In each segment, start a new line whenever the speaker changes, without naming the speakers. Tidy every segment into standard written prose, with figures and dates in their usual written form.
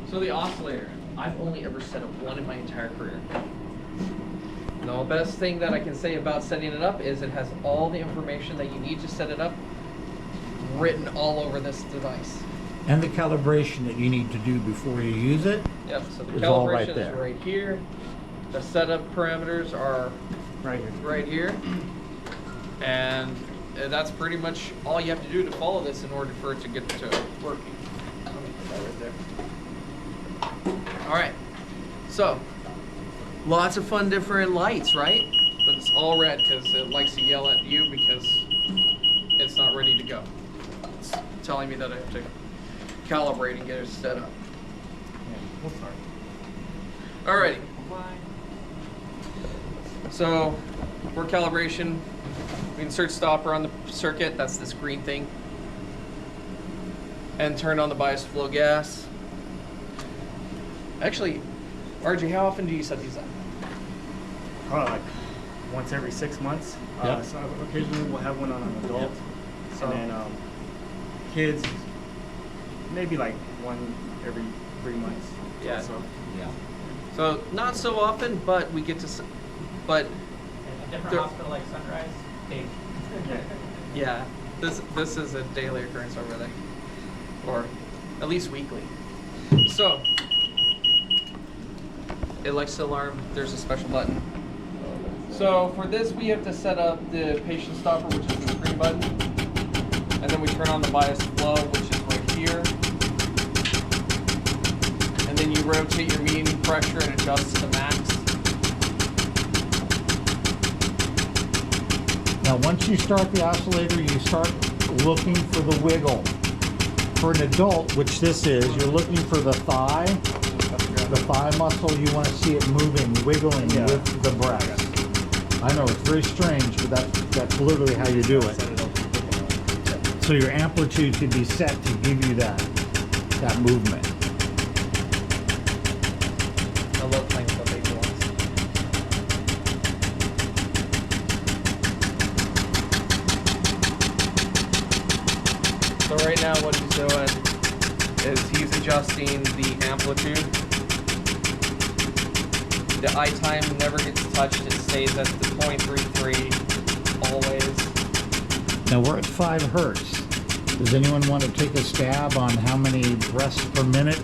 So the oscillator, I've only ever set up one in my entire career. The best thing that I can say about setting it up is it has all the information that you need to set it up written all over this device.
And the calibration that you need to do before you use it.
Yep, so the
is all right
calibration
there.
is right here. The setup parameters are right here. And that's pretty much all you have to do to follow this in order for it to get to working. Let me put that right there. All right, so lots of fun different lights, right? But it's all red because it likes to yell at you because it's not ready to go. It's telling me that I have to calibrate and get it set up.
We'll start.
Alrighty. So for calibration, we insert stopper on the circuit, that's this green thing, and turn on the bias flow gas. Actually, RJ, how often do you set these up?
Probably like once every 6 months.
Yeah.
So occasionally we'll have one on an adult.
Yep. So-
And then kids, maybe like one every 3 months.
Yeah.
So
Yeah.
So not so often, but we get to, but
In a different
There-
hospital like Sunrise, big.
yeah, this is a daily occurrence over there, or at least weekly. So it likes to alarm. There's a special button. So for this, we have to set up the patient stopper, which is the green button, and then we turn on the bias flow, which is right here. And then you rotate your mean pressure and adjust to the max.
Now, once you start the oscillator, you start looking for the wiggle. For an adult, which this is, you're looking for the thigh. The thigh muscle, you want to see it moving, wiggling with the breath. I know it's very strange, but that's literally how you do it. So your amplitude should be set to give you that movement.
I love playing with the baby ones. So right now what he's doing is he's adjusting the amplitude. The eye time never gets touched, it stays at the 0.33 always.
Now we're at 5 hertz. Does anyone want to take a stab on how many breaths per minute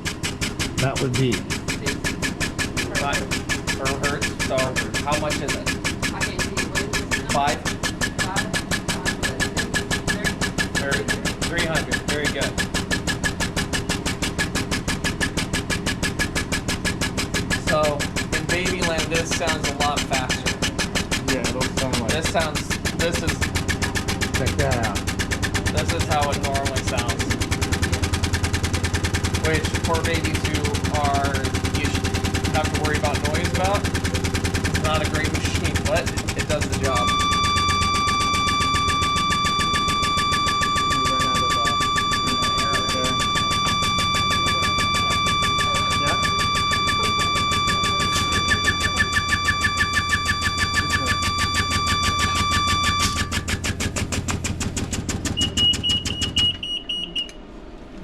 that would be?
5 per hertz, so how much is it? 5? 300, very good. So in Babyland, this sounds a lot faster.
yeah, those sound like
This is
Check that out.
this is how it normally sounds. Which for babies who you should have to worry about noise about, it's not a great machine, but it does the job.
we ran out of there. Yeah.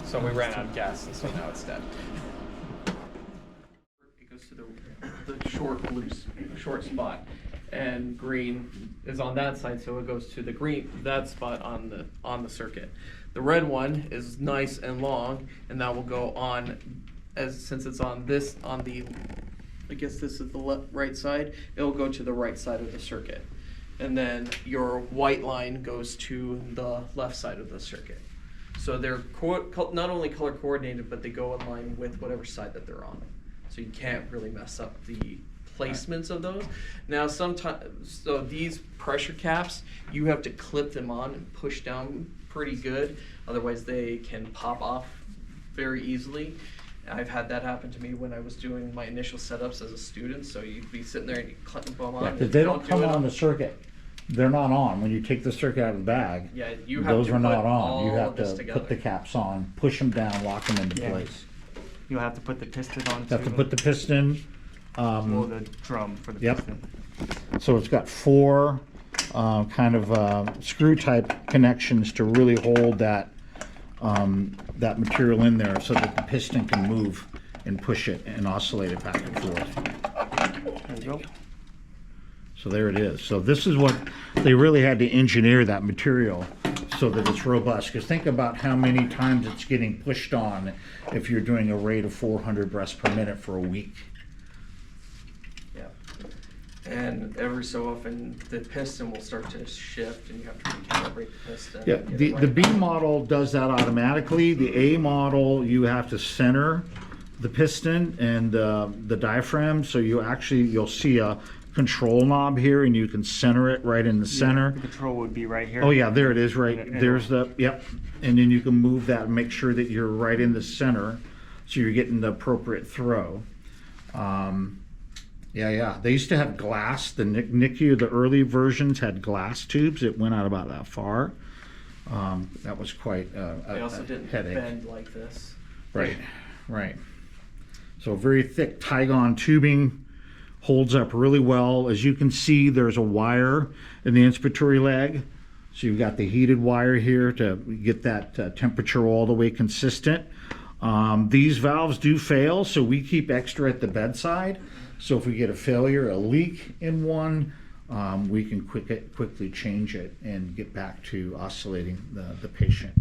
So we ran out of gas, and so now it's dead. It goes to the short spot, and green is on that side, so it goes to that spot on the circuit. The red one is nice and long, and that will go on since it's on the. I guess this is the right side. It will go to the right side of the circuit, and then your white line goes to the left side of the circuit. So they're not only color coordinated, but they go in line with whatever side that they're on. So you can't really mess up the placements of those. Now sometimes, so these pressure caps, you have to clip them on and push down pretty good. Otherwise they can pop off very easily. I've had that happen to me when I was doing my initial setups as a student. So you'd be sitting there and you clip them on.
Yeah, because they don't come on the circuit. They're not on. When you take the circuit out of the bag,
Yeah, you have
those
to
are
put
not on. You
all
have
this
to
together.
put the caps on, push them down, lock them into
Yeah.
place.
You'll have to put the piston on
You have to
too.
put the piston.
Well, the drum for the
Yep.
piston.
So it's got 4 kind of screw type connections to really hold that material in there so that the piston can move and push it and oscillate it back and forth.
There you go.
So there it is. So this is what they really had to engineer that material so that it's robust. Because think about how many times it's getting pushed on if you're doing a rate of 400 breaths per minute for a week.
Yeah. And every so often, the piston will start to shift, and you have to recalibrate the piston.
Yeah,
and get
the,
it
the
right
B
back.
model does that automatically. The A model, you have to center the piston and the diaphragm. So you'll see a control knob here, and you can center it right in the center.
The control would be right here.
Oh yeah, there it is, right.
And
There's the, yep. And then you can move that and make sure that you're right in the center, so you're getting the appropriate throw. Yeah. They used to have glass. The NICU, the early versions had glass tubes. It went out about that far. That was quite
They also didn't
headache.
bend like this.
Right. So very thick Tygon tubing. Holds up really well. As you can see, there's a wire in the inspiratory leg. So you've got the heated wire here to get that temperature all the way consistent. These valves do fail, so we keep extra at the bedside. So if we get a failure, a leak in one, we can quickly change it and get back to oscillating the patient.